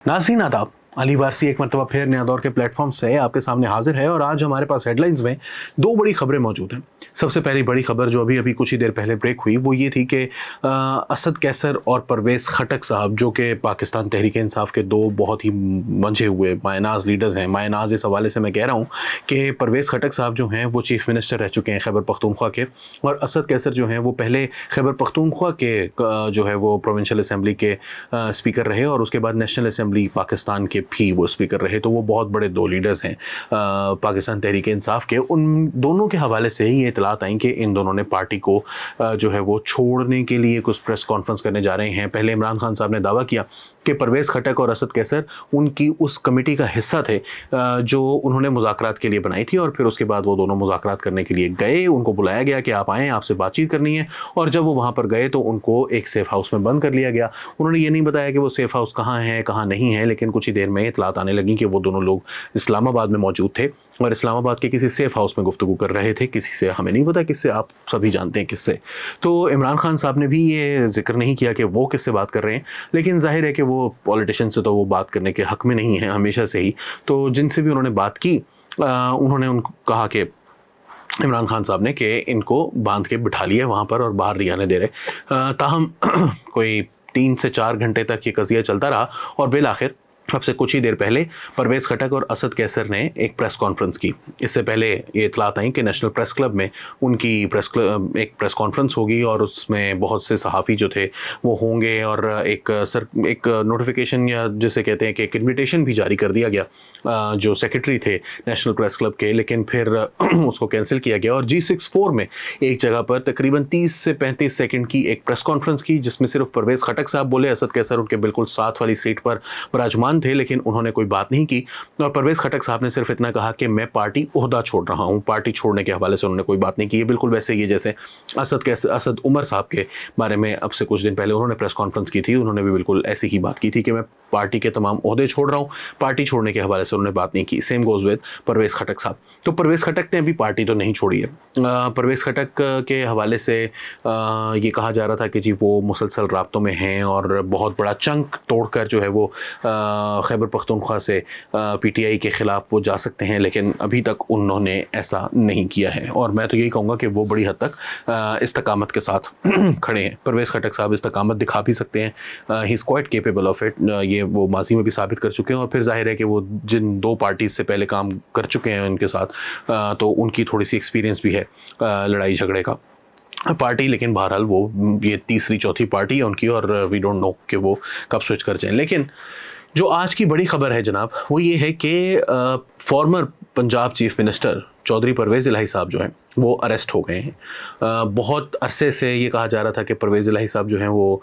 नाज़रीन आदाब, अली वारसी एक मरतबा फिर नया दौर के प्लेटफॉर्म से आपके सामने हाजिर है और आज हमारे पास हेडलाइंस में दो बड़ी खबरें मौजूद हैं। सबसे पहली बड़ी खबर जो अभी अभी कुछ ही देर पहले ब्रेक हुई वो ये थी कि असद कैसर और परवेज़ खटक साहब जो कि पाकिस्तान तहरीक इंसाफ के दो बहुत ही मंझे हुए मायनाज लीडर्स हैं। मायनाज इस हवाले से मैं कह रहा हूँ कि परवेज़ खटक साहब जो हैं वो चीफ़ मिनिस्टर रह चुके हैं खैबर पख्तूनख्वा के, और असद कैसर जो हैं वो पहले खैबर पख्तूनख्वा के जो है वो प्रोविंशियल असम्बली के स्पीकर रहे और उसके बाद नेशनल असम्बली पाकिस्तान के भी वो स्पीकर रहे। तो वो बहुत बड़े दो लीडर्स हैं पाकिस्तान तहरीक इंसाफ के। उन दोनों के हवाले से ही ये इतलात आई कि इन दोनों ने पार्टी को जो है वो छोड़ने के लिए कुछ प्रेस कॉन्फ्रेंस करने जा रहे हैं। पहले इमरान खान साहब ने दावा किया कि परवेज़ खटक और असद कैसर उनकी उस कमेटी का हिस्सा थे जो उन्होंने मुज़ाकरात के लिए बनाई थी, और फिर उसके बाद वो दोनों मुज़ाकरात करने के लिए गए। उनको बुलाया गया कि आप आएँ, आपसे बातचीत करनी है, और जब वो वहाँ पर गए तो उनको एक सेफ हाउस में बंद कर लिया गया। उन्होंने ये नहीं बताया कि वो सेफ हाउस कहाँ है कहाँ नहीं है, लेकिन कुछ ही देर में इतलात आने लगी कि वो दोनों लोग इस्लामाबाद में मौजूद थे और इस्लामाबाद के किसी सेफ हाउस में गुफ्तगू कर रहे थे। किसी से, हमें नहीं पता किससे, आप सभी जानते हैं किससे। तो इमरान खान साहब ने भी ये जिक्र नहीं किया कि वो किससे बात कर रहे हैं, लेकिन जाहिर है कि वो पॉलिटिशियन से तो वो बात करने के हक में नहीं है हमेशा से ही। तो जिनसे भी उन्होंने बात की उन्होंने उनको कहा कि इमरान खान साहब ने कि इनको बांध के बिठा लिया वहाँ पर और बाहर नहीं आने दे रहे। ताहम कोई 3 से 4 घंटे तक ये कज़िया चलता रहा और बिलाखिर अब से कुछ ही देर पहले परवेज़ खटक और असद कैसर ने एक प्रेस कॉन्फ्रेंस की। इससे पहले ये इतलात आई कि नेशनल प्रेस क्लब में उनकी एक प्रेस कॉन्फ्रेंस होगी और उसमें बहुत से सहाफ़ी जो थे वो होंगे, और एक नोटिफिकेशन या जिसे कहते हैं कि एक इन्विटेशन भी जारी कर दिया गया जो सेक्रेटरी थे नेशनल प्रेस क्लब के, लेकिन फिर उसको कैंसिल किया गया और G64 में एक जगह पर तकरीबन 30 से 35 सेकंड की एक प्रेस कॉन्फ्रेंस की, जिसमें सिर्फ परवेज़ खटक साहब बोले। असद कैसर उनके बिल्कुल साथ वाली सीट पर विराजमान थे, लेकिन उन्होंने कोई बात नहीं की। और परवेज़ खटक साहब ने सिर्फ इतना कहा कि मैं पार्टी ओहदा छोड़ रहा हूँ। पार्टी छोड़ने के हवाले से उन्होंने कोई बात नहीं की। बिल्कुल वैसे ही जैसे असद उमर साहब के बारे में अब से कुछ दिन पहले उन्होंने प्रेस कॉन्फ्रेंस की थी, उन्होंने भी बिल्कुल ऐसी ही बात की थी कि मैं पार्टी के तमाम ओहदे छोड़ रहा हूँ। पार्टी छोड़ने के हवाले से उन्होंने बात नहीं की। सेम गोज़ विद परवेज़ खटक साहब। तो परवेज़ खटक ने अभी पार्टी तो नहीं छोड़ी है। परवेज़ खटक के हवाले से ये कहा जा रहा था कि जी वो मुसलसल राब्तों में हैं और बहुत बड़ा चंक तोड़कर जो है वो खैबर पख्तूनख्वा से PTI के ख़िलाफ़ वो जा सकते हैं, लेकिन अभी तक उन्होंने ऐसा नहीं किया है। और मैं तो यही कहूँगा कि वो बड़ी हद तक इस्तकामत के साथ खड़े हैं। परवेज़ खटक साहब इस्तकामत दिखा भी सकते हैं, he is quite capable of it. ये वो माजी में भी साबित कर चुके हैं, और फिर जाहिर है कि वो जिन दो पार्टीज से पहले काम कर चुके हैं उनके साथ, तो उनकी थोड़ी सी एक्सपीरियंस भी है लड़ाई झगड़े का पार्टी। लेकिन बहरहाल वो ये तीसरी चौथी पार्टी है उनकी, और वी डोंट नो कि वो कब स्विच कर जाएं। लेकिन जो आज की बड़ी खबर है जनाब वो ये है कि former Punjab chief minister Chaudhry Pervaiz Elahi sahab जो हैं वो अरेस्ट हो गए हैं। बहुत अरसे से ये कहा जा रहा था कि परवेज़ इलाही साहब जो हैं वो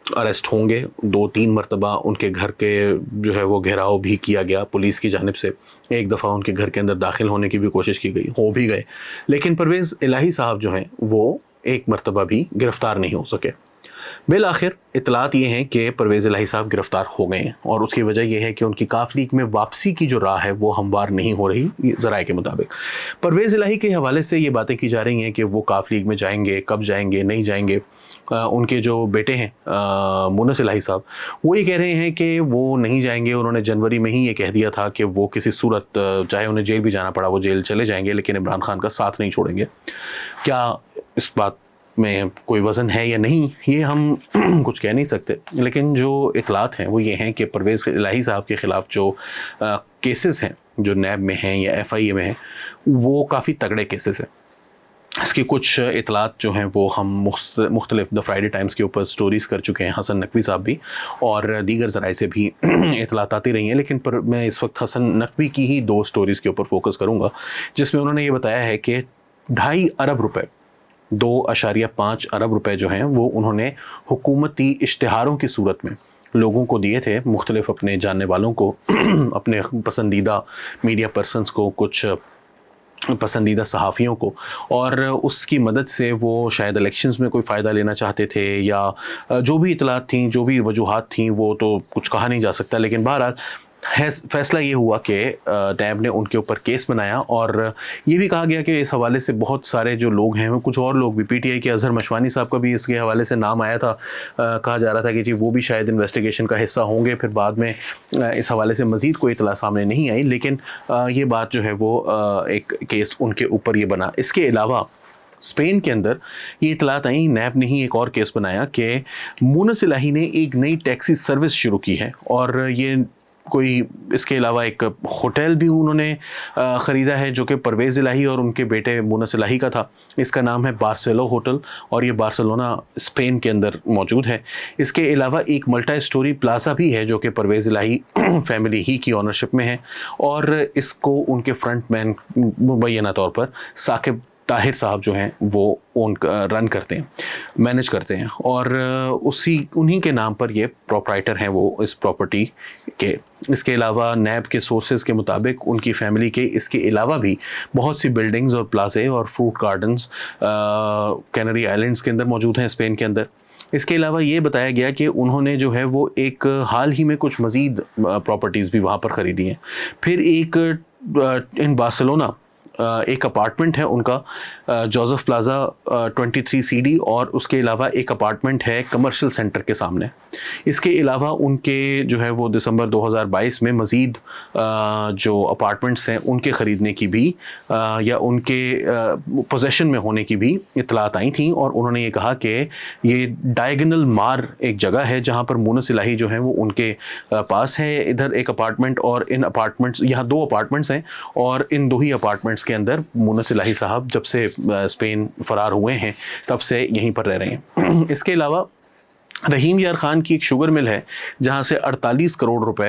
अरेस्ट होंगे। 2-3 मरतबा उनके घर के जो है वो घेराव भी किया गया पुलिस की जानिब से। एक दफ़ा उनके घर के अंदर दाखिल होने की भी कोशिश की गई, हो भी गए, लेकिन परवेज़ इलाही साहब जो हैं वो एक मरतबा भी गिरफ़्तार नहीं हो सके। बिल आखिर इतलात ये हैं कि परवेज़ इलाही साहब गिरफ़्तार हो गए हैं, और उसकी वजह यह है कि उनकी काफ लीग में वापसी की जो राह है वो हमवार नहीं हो रही ज़राए के मुताबिक। परवेज़ इलाही के हवाले से ये बातें की जा रही हैं कि वो काफ लीग में जाएंगे, कब जाएंगे, नहीं जाएंगे। उनके जो बेटे हैं मुनस इलाही साहब, वो ये कह रहे हैं कि वो नहीं जाएंगे। उन्होंने जनवरी में ही ये कह दिया था कि वो किसी सूरत, चाहे उन्हें जेल भी जाना पड़ा, वो जेल चले जाएंगे, लेकिन इमरान खान का साथ नहीं छोड़ेंगे। क्या इस बात में कोई वज़न है या नहीं, ये हम कुछ कह नहीं सकते, लेकिन जो इतलात हैं वो ये हैं कि परवेज़ इलाही साहब के ख़िलाफ़ जो केसेस हैं, जो नैब में हैं या FIA में हैं, वो काफ़ी तगड़े केसेस हैं। इसकी कुछ इतलात जो हैं वो हम मुख्तलिफ द फ्राइडे टाइम्स के ऊपर स्टोरीज़ कर चुके हैं, हसन नकवी साहब भी, और दीगर ज़राए से भी इतलात आती रही हैं। लेकिन पर मैं इस वक्त हसन नकवी की ही 2 स्टोरीज़ के ऊपर फोकस करूँगा, जिसमें उन्होंने ये बताया है कि 2.5 अरब रुपये, 2.5 अरब रुपये जो हैं वो उन्होंने हुकूमती इश्तिहारों की सूरत में लोगों को दिए थे, मुख्तलिफ अपने जानने वालों को, अपने पसंदीदा मीडिया पर्सन्स को, कुछ पसंदीदा सहाफ़ियों को, और उसकी मदद से वो शायद इलेक्शंस में कोई फ़ायदा लेना चाहते थे, या जो भी इतलात थी, जो भी वजूहात थी, वो तो कुछ कहा नहीं जा सकता। लेकिन बहरहाल फैसला ये हुआ कि नैब ने उनके ऊपर केस बनाया और ये भी कहा गया कि इस हवाले से बहुत सारे जो लोग हैं, कुछ और लोग भी, पीटीआई के अजहर मशवानी साहब का भी इसके हवाले से नाम आया था। कहा जा रहा था कि जी वो भी शायद इन्वेस्टिगेशन का हिस्सा होंगे। फिर बाद में इस हवाले से मज़ीद कोई इतला सामने नहीं आई, लेकिन ये बात जो है वो एक केस उनके ऊपर ये बना। इसके अलावा स्पेन के अंदर ये इतलात आई, नैब ने ही एक और केस बनाया कि मुनस इलाही ने एक नई टैक्सी सर्विस शुरू की है और ये कोई इसके अलावा एक होटल भी उन्होंने ख़रीदा है जो कि परवेज़ इलाही और उनके बेटे मुनस इलाही का था। इसका नाम है बार्सेलो होटल और ये बार्सिलोना स्पेन के अंदर मौजूद है। इसके अलावा एक मल्टी स्टोरी प्लाजा भी है जो कि परवेज़ इलाही फैमिली ही की ऑनरशिप में है और इसको उनके फ्रंटमैन मुबैना तौर पर साकिब ताहिर साहब जो हैं वो रन करते हैं, मैनेज करते हैं और उन्हीं के नाम पर ये प्रोप्राइटर हैं वो इस प्रॉपर्टी के। इसके अलावा नैब के सोर्सेज के मुताबिक उनकी फैमिली के इसके अलावा भी बहुत सी बिल्डिंग्स और प्लाजे और फ्रूट गार्डन्स कैनरी आइलैंड्स के अंदर मौजूद हैं स्पेन के अंदर। इसके अलावा ये बताया गया कि उन्होंने जो है वो एक हाल ही में कुछ मज़ीद प्रॉपर्टीज़ भी वहाँ पर ख़रीदी हैं। फिर एक इन बार्सिलोना एक अपार्टमेंट है उनका जोसेफ प्लाजा 23 सीडी और उसके अलावा एक अपार्टमेंट है कमर्शियल सेंटर के सामने। इसके अलावा उनके जो है वो दिसंबर 2022 में मज़ीद जो अपार्टमेंट्स हैं उनके ख़रीदने की भी या उनके पोजेशन में होने की भी इतलात आई थी और उन्होंने ये कहा कि ये डायगोनल मार एक जगह है जहाँ पर मुनस इलाही जो है वो उनके पास है। इधर एक अपार्टमेंट और इन अपार्टमेंट्स, यहाँ 2 अपार्टमेंट्स हैं और इन 2 ही अपार्टमेंट्स के अंदर मुनस इलाही साहब जब से स्पेन फरार हुए हैं तब से यहीं पर रह रहे हैं। इसके अलावा रहीम यार खान की एक शुगर मिल है जहां से 48 करोड़ रुपए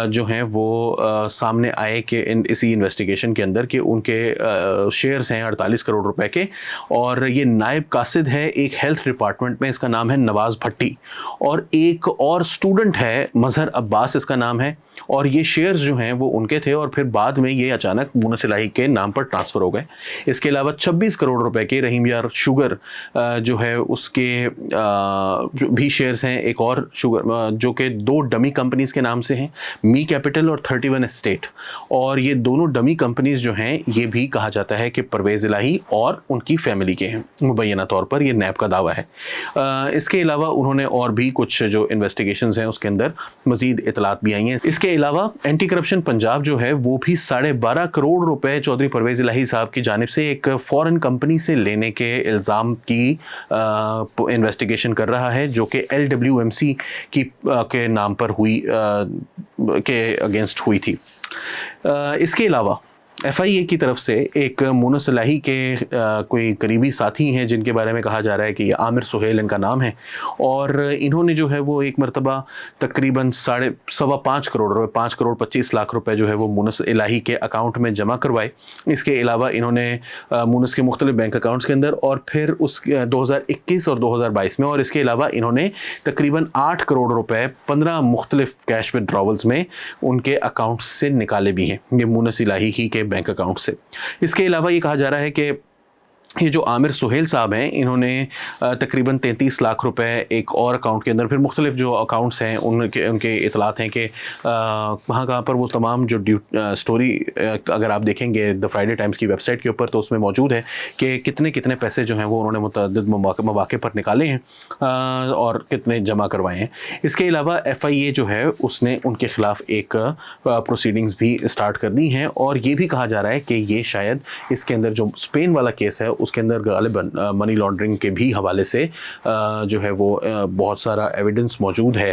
जो हैं वो सामने आए कि इसी इन्वेस्टिगेशन के अंदर कि उनके शेयर्स हैं 48 करोड़ रुपए के और ये नायब कासिद है एक हेल्थ डिपार्टमेंट में, इसका नाम है नवाज भट्टी और एक और स्टूडेंट है मजहर अब्बास इसका नाम है और ये शेयर्स जो हैं वो उनके थे और फिर बाद में ये अचानक मुनस इलाही के नाम पर ट्रांसफ़र हो गए। इसके अलावा 26 करोड़ रुपए के रहीम यार शुगर जो है उसके भी शेयर्स हैं एक और शुगर जो कि 2 डमी कंपनीज के नाम से हैं, मी कैपिटल और 31 एस्टेट और ये दोनों डमी कंपनीज जो हैं ये भी कहा जाता है कि परवेज़ इलाही और उनकी फैमिली के हैं, मुबैना तौर पर ये नैब का दावा है। इसके अलावा उन्होंने और भी कुछ जो इन्वेस्टिगेशंस हैं उसके अंदर मज़ीद इतलात भी आई हैं। इसके अलावा एंटी करप्शन पंजाब जो है वो भी 12.5 करोड़ रुपए चौधरी परवेज़ इलाही साहब की जानिब से एक फॉरेन कंपनी से लेने के इल्ज़ाम की इन्वेस्टिगेशन कर रहा है जो कि LWMC की के नाम पर हुई के अगेंस्ट हुई थी। इसके अलावा FIA की तरफ से एक मुनस इलाही के कोई करीबी साथी हैं जिनके बारे में कहा जा रहा है कि आमिर सुहेल इनका नाम है और इन्होंने जो है वो एक मरतबा तकरीबन 5.25 करोड़ रुपए 5 करोड़ 25 लाख रुपए जो है वो मुनस इलाही के अकाउंट में जमा करवाए। इसके अलावा इन्होंने मुनस के मुख्तलिफ बैंक अकाउंट्स के अंदर और फिर उस 2021 और 2022 में और इसके अलावा इन्होंने तकरीबन 8 करोड़ रुपए 15 मुख्तलिफ कैश विड्रॉवल्स में उनके अकाउंट से निकाले भी हैं, ये मुनस इलाही ही के बैंक अकाउंट से। इसके अलावा ये कहा जा रहा है कि ये जो आमिर सुहेल साहब हैं इन्होंने तकरीबन 33 लाख रुपए एक और अकाउंट के अंदर, फिर मुख्तलिफ जो अकाउंट्स हैं उनके इतलात हैं कि कहाँ पर वो तमाम जो स्टोरी अगर आप देखेंगे द फ्राइडे टाइम्स की वेबसाइट के ऊपर तो उसमें मौजूद है कि कितने कितने पैसे जो हैं वो उन्होंने मुतअद्दिद मौके पर निकाले हैं और कितने जमा करवाए हैं। इसके अलावा FIA जो है उसने उनके खिलाफ एक प्रोसीडिंग्स भी स्टार्ट कर दी हैं और ये भी कहा जा रहा है कि ये शायद इसके अंदर जो स्पेन वाला केस है उसके अंदर गालिबन मनी लॉन्ड्रिंग के भी हवाले से जो है वो बहुत सारा एविडेंस मौजूद है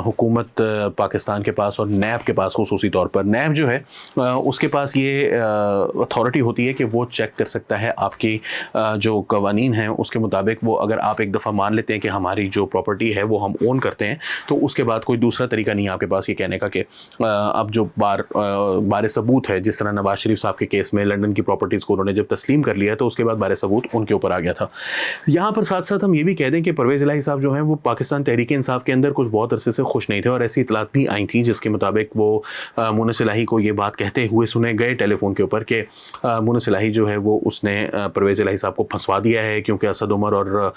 हुकूमत पाकिस्तान के पास और नैब के पास। खुसूसी तौर पर नैब जो है उसके पास ये अथॉरिटी होती है कि वो चेक कर सकता है आपकी जो कवानीन हैं उसके मुताबिक। वो अगर आप एक दफ़ा मान लेते हैं कि हमारी जो प्रॉपर्टी है वो हम ओन करते हैं तो उसके बाद कोई दूसरा तरीका नहीं है आपके पास ये कहने का कि अब जो बार सबूत है, जिस तरह नवाज शरीफ साहब के केस में लंदन की प्रॉपर्टीज़ को उन्होंने जब तस्लीम कर लिया है तो उसके बाद बारे सबूत उनके ऊपर आ गया था। यहाँ पर साथ साथ हम ये भी कह दें कि परवेज़ इलाही साहब जो हैं वो पाकिस्तान तहरीक-ए-इंसाफ के अंदर कुछ बहुत अरसे से खुश नहीं थे और ऐसी इतलात भी आई थी जिसके मुताबिक वो मुनस इलाही को ये बात कहते हुए सुने गए टेलीफोन के ऊपर कि मुनस इलाही जो है वो उसने परवेज़ इलाही साहब को फंसवा दिया है, क्योंकि असद उमर और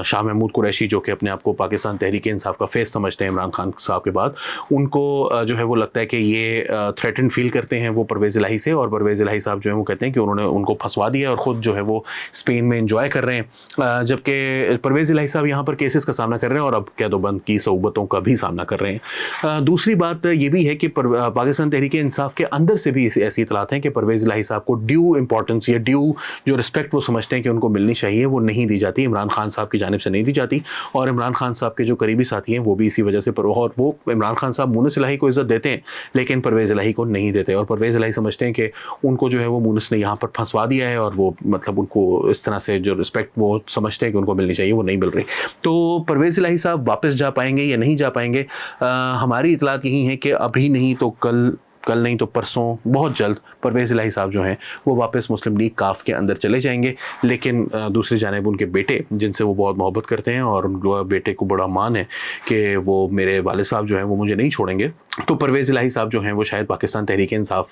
शाह महमूद कुरैशी जो कि अपने आप को पाकिस्तान तहरीक-ए-इंसाफ का फेस समझते हैं इमरान खान साहब के बाद, उनको जो है वो लगता है कि ये थ्रेटन फील करते हैं वो परवेज़ इलाही से, और परवेज़ इलाही साहब जो है वो कहते हैं कि उन्होंने उनको फंसवा दिया और ख़ुद जो है वो स्पेन में एंजॉय कर रहे हैं, जबकि परवेज़ इलाही साहब यहाँ पर केसेस का सामना कर रहे हैं और अब कैदोबंद की सऊबतों का भी सामना कर रहे हैं। दूसरी बात ये भी है कि पाकिस्तान तहरीक-ए-इंसाफ के अंदर से भी ऐसी इतलात हैं कि परवेज़ इलाही साहब को ड्यू इंपॉर्टेंस या ड्यू जो रिस्पेक्ट वो समझते हैं कि उनको मिलनी चाहिए वो नहीं दी जाती, इमरान खान साहब की जानिब से नहीं दी जाती, और इमरान खान साहब के जो करीबी साथी हैं वो भी इसी वजह से और वो इमरान खान साहब मुनस इलाही को इज्जत देते हैं लेकिन परवेज़ इलाही को नहीं देते, और परवेज़ इलाही समझते हैं कि उनको जो है वो मुनस ने यहाँ पर फंसवा दिया है और वो मतलब उनको इस तरह से जो रिस्पेक्ट वो समझते हैं कि उनको मिलनी चाहिए वो नहीं मिल रही। तो परवेज़ इलाही साहब वापस जा पाएंगे या नहीं जा पाएंगे, हमारी इतलात यही है कि अभी नहीं तो कल नहीं तो परसों बहुत जल्द परवेज़ इलाही साहब जो हैं वो वापस मुस्लिम लीग काफ के अंदर चले जाएंगे, लेकिन दूसरी जानिब उनके बेटे जिनसे वो बहुत मोहब्बत करते हैं और उनके बेटे को बड़ा मान है कि वो मेरे वालिद साहब जो हैं वो मुझे नहीं छोड़ेंगे, तो परवेज़ इलाही साहब जो हैं वो शायद पाकिस्तान तहरीक-ए-इंसाफ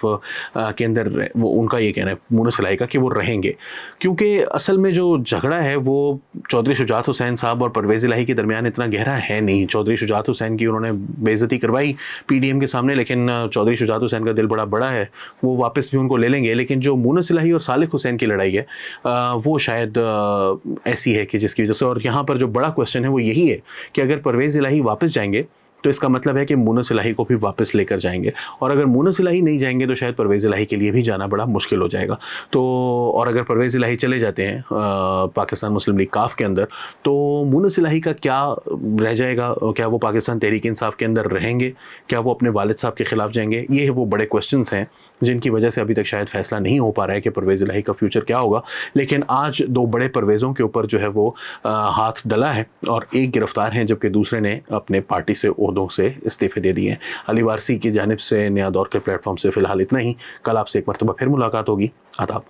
के अंदर वो उनका ये कहना है मुनस इलाही का कि वो रहेंगे, क्योंकि असल में जो झगड़ा है वो चौधरी शुजात हुसैन साहब और परवेज़ इलाही के दरमियान इतना गहरा है नहीं। चौधरी शुजात हुसैन की उन्होंने बेइज्जती करवाई PDM के सामने, लेकिन चौधरी शुजात हुसैन का दिल बड़ा है, वो वापस भी उनको ले लेंगे, लेकिन जो मुनस इलाही और सालिक हुसैन की लड़ाई है वो शायद ऐसी है कि जिसकी वजह से, और यहाँ पर जो बड़ा क्वेश्चन है वो यही है कि अगर परवेज़ इलाही वापस जाएंगे तो इसका मतलब है कि मुनस इलाही को भी वापस लेकर जाएंगे, और अगर मुनस इलाही नहीं जाएंगे तो शायद परवेज़ इलाही के लिए भी जाना बड़ा मुश्किल हो जाएगा। तो और अगर परवेज़ इलाही चले जाते हैं पाकिस्तान मुस्लिम लीग काफ के अंदर तो मुनस इलाही का क्या रह जाएगा, क्या वो पाकिस्तान तहरीक-ए-इंसाफ के अंदर रहेंगे, क्या वो अपने वालिद साहब के ख़िलाफ़ जाएंगे, ये वो बड़े क्वेश्चंस हैं जिनकी वजह से अभी तक शायद फैसला नहीं हो पा रहा है कि परवेज़ इलाही का फ्यूचर क्या होगा। लेकिन आज दो बड़े परवेज़ों के ऊपर जो है वो हाथ डला है और एक गिरफ्तार हैं जबकि दूसरे ने अपने पार्टी से ओहदों से इस्तीफे दे दिए हैं। अली वारसी की जानिब से नया दौर के प्लेटफॉर्म से फ़िलहाल इतना ही। कल आपसे एक मरतबा फिर मुलाकात होगी। आदाब।